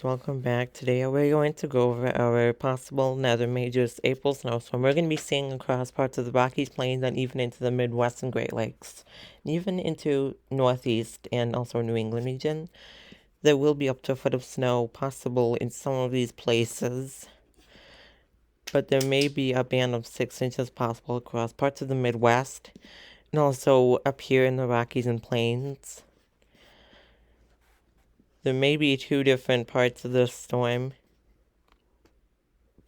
guys, welcome back. Today we're going to go over our possible another major April snowstorm. We're going to be seeing across parts of the Rockies Plains and even into the Midwest and Great Lakes, and even into Northeast and also New England region. There will be up to a foot of snow possible in some of these places, but there may be a band of 6 inches possible across parts of the Midwest and also up here in the Rockies and Plains. There may be two different parts of this storm,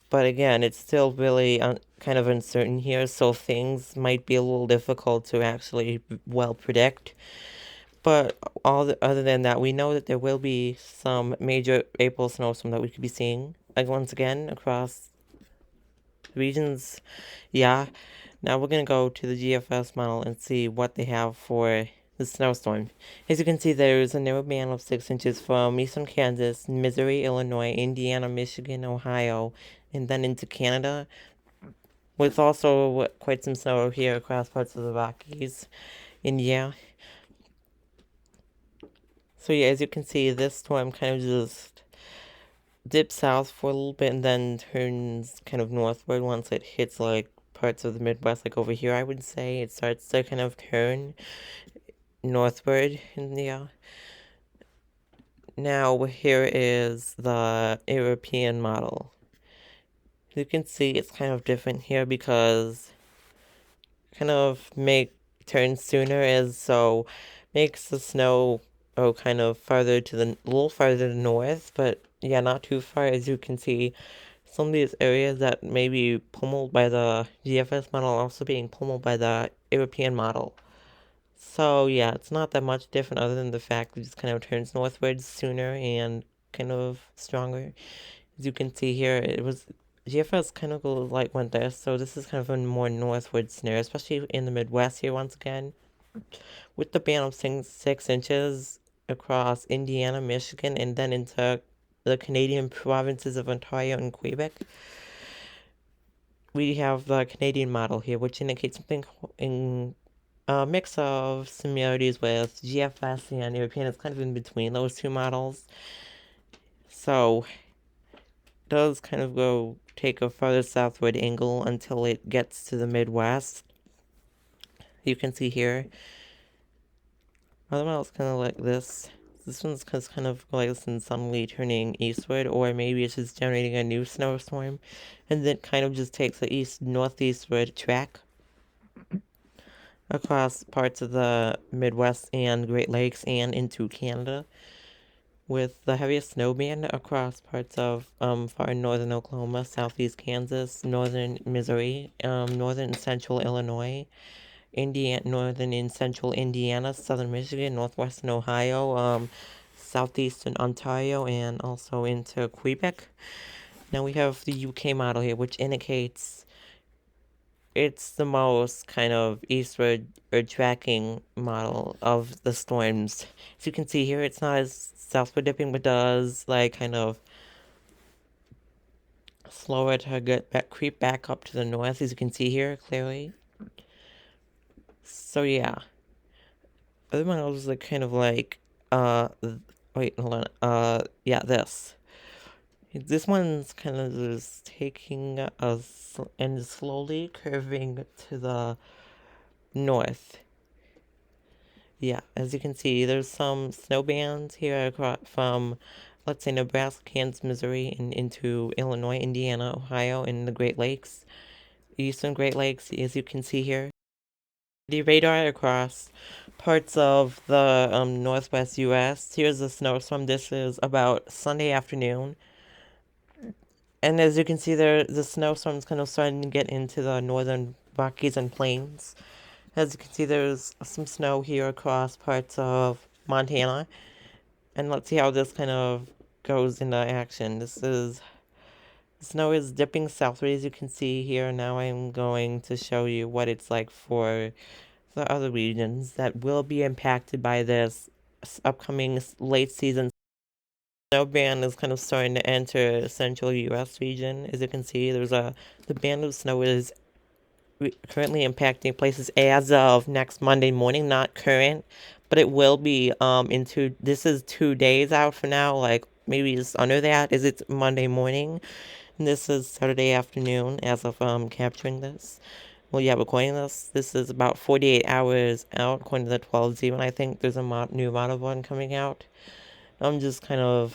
but again, it's still really kind of uncertain here, so things might be a little difficult to actually well predict. But other than that, we know that there will be some major April snowstorm that we could be seeing, like once again across regions. Yeah. Now we're gonna go to the GFS model and see what they have for the snowstorm. As you can see, there's a narrow band of 6 inches from eastern Kansas, Missouri, Illinois, Indiana, Michigan, Ohio, and then into Canada, with also quite some snow here across parts of the Rockies. And yeah. So yeah, as you can see, this storm kind of just dips south for a little bit and then turns kind of northward once it hits like parts of the Midwest, like over here. I would say it starts to kind of turn northward. And yeah, now here is the European model. You can see it's kind of different here because kind of turn sooner, as so makes the snow kind of farther to a little farther to the north, but yeah, not too far. As you can see, some of these areas that may be pummeled by the GFS model are also being pummeled by the European model. So yeah, it's not that much different other than the fact that it just kind of turns northwards sooner and kind of stronger. As you can see here, it was GFS kind of goes like went there, so this is kind of a more northward snare, especially in the Midwest here once again, with the band of 6 inches across Indiana, Michigan, and then into the Canadian provinces of Ontario and Quebec. We have the Canadian model here, which indicates something in a mix of similarities with GFS and European. It's kind of in between those two models. So it does kind of go take a farther southward angle until it gets to the Midwest. You can see here. Other models kind of like this. This one's kind of like this and suddenly turning eastward, or maybe it's just generating a new snowstorm, and then kind of just takes the northeastward track across parts of the Midwest and Great Lakes and into Canada, with the heaviest snow band across parts of far northern Oklahoma, southeast Kansas, northern Missouri, northern and central Illinois, northern and central Indiana, southern Michigan, northwestern Ohio, southeastern Ontario, and also into Quebec. Now we have the UK model here, which indicates it's the most kind of eastward or tracking model of the storms. As you can see here, it's not as southward dipping, but does like kind of slower to creep back up to the north, as you can see here clearly. So yeah, other models are kind of like wait, hold on, yeah, this one's kind of just taking us and slowly curving to the north. Yeah, as you can see, there's some snow bands here across from, let's say, Nebraska, Kansas, Missouri, and into Illinois, Indiana, Ohio, and the Great Lakes, eastern Great Lakes, as you can see here. The radar across parts of the northwest U.S. Here's a snowstorm. This is about Sunday afternoon. And as you can see there, the snowstorm's kind of starting to get into the northern Rockies and Plains. As you can see, there's some snow here across parts of Montana. And let's see how this kind of goes into action. The snow is dipping southward, as you can see here. Now I'm going to show you what it's like for the other regions that will be impacted by this upcoming late season snow band is kind of starting to enter central U.S. region. As you can see, the band of snow is currently impacting places as of next Monday morning, not current, but it will be this is 2 days out from now, like maybe just under that, is it's Monday morning, and this is Saturday afternoon as of capturing this. Well, yeah, recording this. This is about 48 hours out, according to the 12Z, and I think there's a new model one coming out. I'm just kind of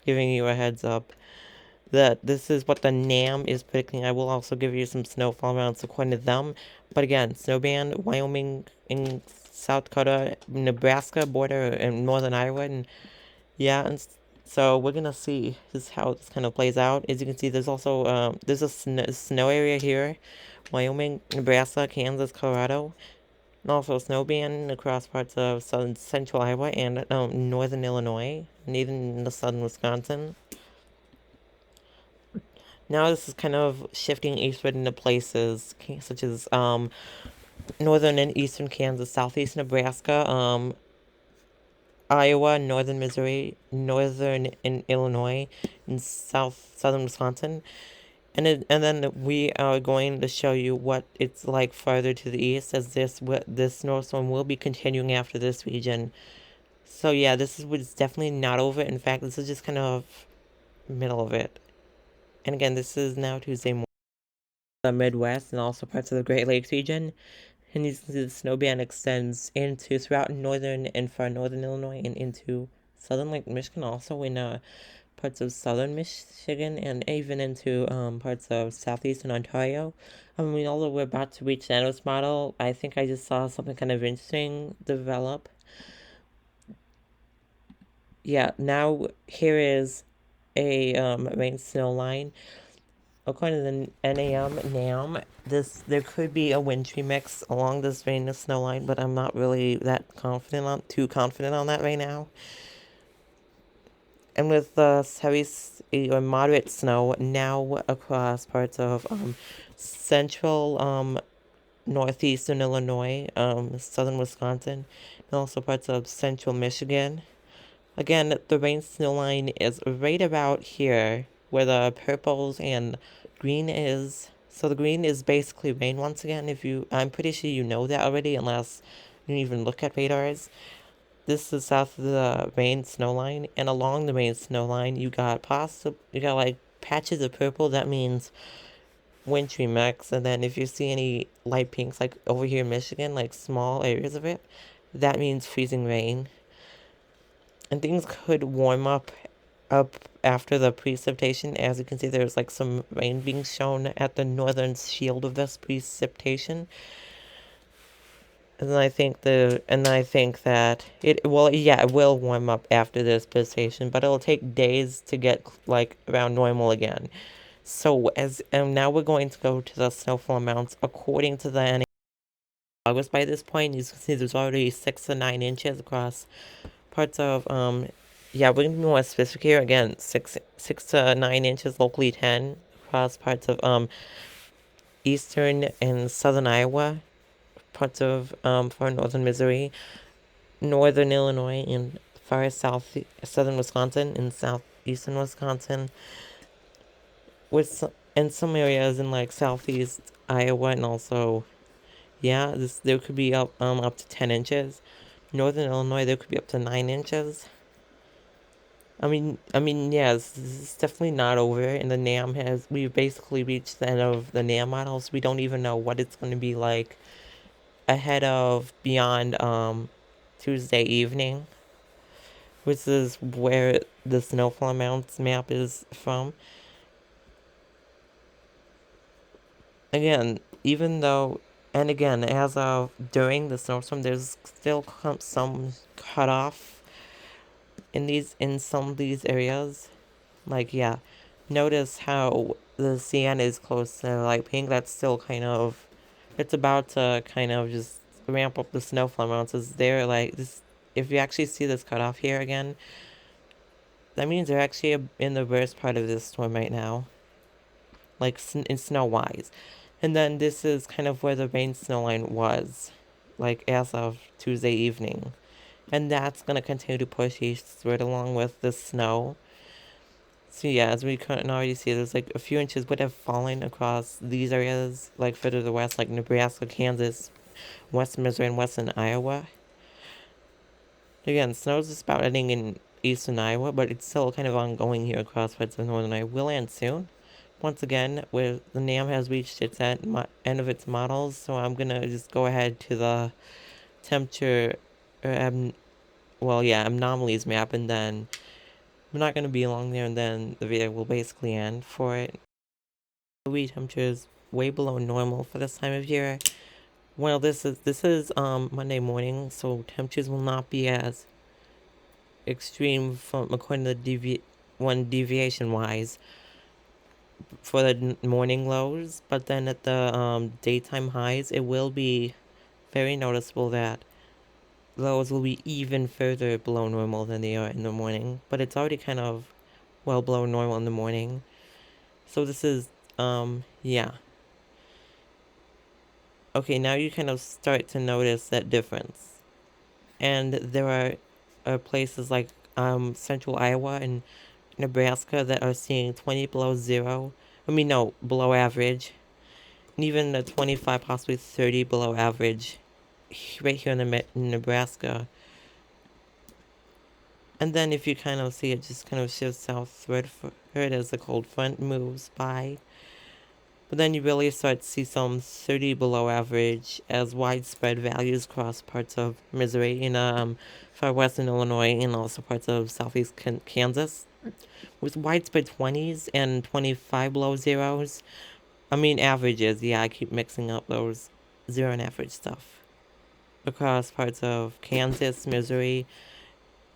giving you a heads up that this is what the NAM is predicting. I will also give you some snowfall amounts according to them. But again, snowband, Wyoming, in South Dakota, Nebraska border, and northern Iowa, and yeah, and so we're gonna see just how this kind of plays out. As you can see, there's also there's a snow area here, Wyoming, Nebraska, Kansas, Colorado, and also snowband across parts of southern central Iowa and northern Illinois, and even in the southern Wisconsin. Now this is kind of shifting eastward into places such as northern and eastern Kansas, southeast Nebraska, Iowa, northern Missouri, northern in Illinois, and southern Wisconsin. And then we are going to show you what it's like farther to the east, as this snowstorm will be continuing after this region. So yeah, this is what's definitely not over. In fact, this is just kind of middle of it. And again, this is now Tuesday morning. The Midwest and also parts of the Great Lakes region. And you can see the snow band extends into throughout northern and far northern Illinois and into southern Lake Michigan, also in parts of southern Michigan, and even into parts of southeastern Ontario. Although we're about to reach the end of this model, I think I just saw something kind of interesting develop. Yeah, now here is a rain snow line. According to the NAM, there could be a wintry mix along this rain and snow line, but I'm not really too confident on that right now. And with the heavy or moderate snow now across parts of central northeastern Illinois, southern Wisconsin, and also parts of central Michigan. Again, the rain snow line is right about here where the purples and green is. So the green is basically rain once again. I'm pretty sure you know that already, unless you even look at radars. This is south of the main snow line, and along the main snow line, you got like patches of purple. That means wintry mix. And then if you see any light pinks, like over here in Michigan, like small areas of it, that means freezing rain. And things could warm up after the precipitation. As you can see, there's like some rain being shown at the northern shield of this precipitation. And I think that it will warm up after this precipitation, but it'll take days to get like around normal again. So now we're going to go to the snowfall amounts according to the August. By this point, you can see there's already 6 to 9 inches across parts of yeah, we're gonna be more specific here. Again, 6 to 9 inches, locally 10 across parts of eastern and southern Iowa, parts of far northern Missouri, northern Illinois, and far southern Wisconsin and southeastern Wisconsin, and some areas in like southeast Iowa, and also yeah, there could be up to 10 inches. Northern Illinois, there could be up to 9 inches. Yes, this is definitely not over, and we've basically reached the end of the NAM models. We don't even know what it's going to be like ahead of beyond Tuesday evening, which is where the snowfall amounts map is from. Again, as of during the snowstorm, there's still some cutoff in some of these areas. Like, yeah, notice how the CN is close to light pink. It's about to kind of just ramp up the snowfall amounts. Is there like this? If you actually see this cutoff here again, that means they're actually in the worst part of this storm right now, like in snow wise. And then this is kind of where the rain snow line was, like as of Tuesday evening. And that's going to continue to push eastward along with the snow. So yeah, as we can already see, there's like a few inches would have fallen across these areas, like further to the west, like Nebraska, Kansas, western Missouri, and western Iowa. Again, snow's just about ending in eastern Iowa, but it's still kind of ongoing here across parts of northern Iowa. Will end soon. Once again, where the NAM has reached its end of its models, so I'm gonna just go ahead to the temperature, anomalies map, and then I'm not gonna be long there, and then the video will basically end for it. The temperature is way below normal for this time of year. Well, this is Monday morning, so temperatures will not be as extreme from according to the deviation wise for the morning lows, but then at the daytime highs, it will be very noticeable that lows will be even further below normal than they are in the morning. But it's already kind of well below normal in the morning. So this is yeah. Okay, now you kind of start to notice that difference. And there are places like central Iowa and Nebraska that are seeing 20 below zero. I mean, no, below average. And even a 25, possibly 30 below average right here in Nebraska. And then if you kind of see it just kind of shifts southward as the cold front moves by. But then you really start to see some 30 below average as widespread values across parts of Missouri and far western Illinois and also parts of southeast Kansas. With widespread 20s and 25 below zeros. I mean averages, yeah, I keep mixing up those zero and average stuff. Across parts of Kansas, Missouri,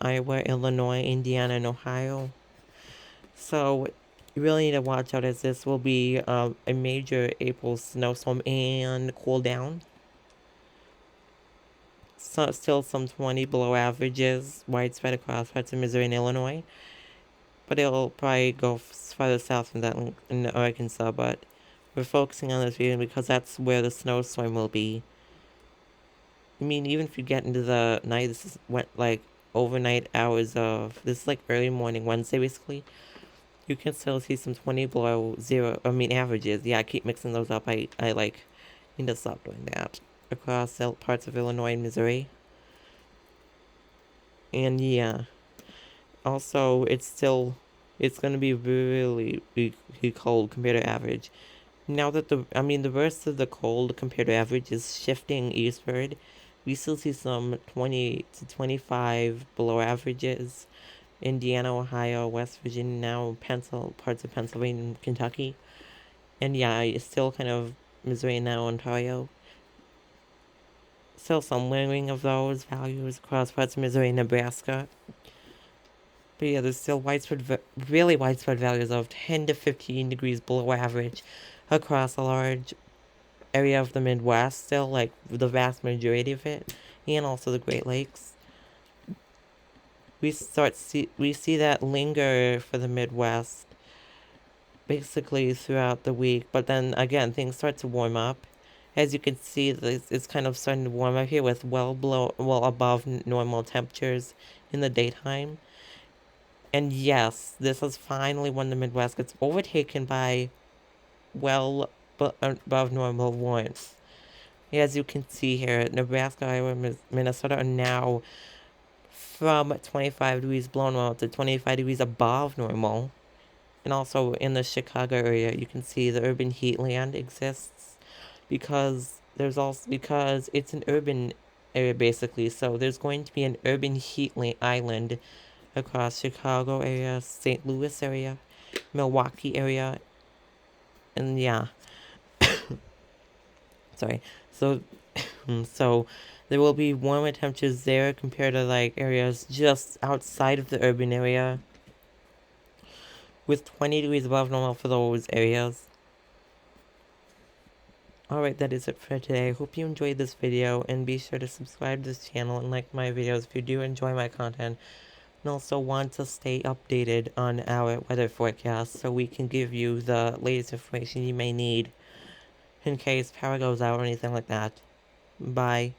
Iowa, Illinois, Indiana, and Ohio. So you really need to watch out as this will be a major April snowstorm and cool down. So still some 20 below averages widespread across parts of Missouri and Illinois. But it'll probably go farther south than that in Arkansas, but we're focusing on this region because that's where the snowstorm will be. I mean, even if you get into the night, this is like overnight hours of, this is like early morning Wednesday basically. You can still see some 20 below zero, averages. Yeah, I keep mixing those up. I like need to stop doing that. Across parts of Illinois and Missouri. And yeah. Also, it's going to be really cold compared to average. Now that the rest of the cold compared to average is shifting eastward, we still see some 20 to 25 below averages. Indiana, Ohio, West Virginia, now parts of Pennsylvania and Kentucky. And yeah, it's still kind of Missouri now, Ontario. Still some lingering of those values across parts of Missouri and Nebraska. But yeah, there's still really widespread values of 10 to 15 degrees below average across a large area of the Midwest, still like the vast majority of it, and also the Great Lakes. We see that linger for the Midwest basically throughout the week, but then again things start to warm up. As you can see, it's kind of starting to warm up here with well above normal temperatures in the daytime. And yes, this is finally when the Midwest gets overtaken by well above normal warmth. As you can see here, Nebraska, Iowa, Minnesota are now from 25 degrees below normal to 25 degrees above normal. And also in the Chicago area, you can see the urban heatland exists because it's an urban area basically. So there's going to be an urban heatland island across Chicago area, St. Louis area, Milwaukee area, and yeah. Sorry. So so there will be warmer temperatures there compared to like areas just outside of the urban area, with 20 degrees above normal for those areas. Alright, that is it for today. I hope you enjoyed this video, and be sure to subscribe to this channel and like my videos if you do enjoy my content, and also want to stay updated on our weather forecast so we can give you the latest information you may need in case power goes out or anything like that. Bye.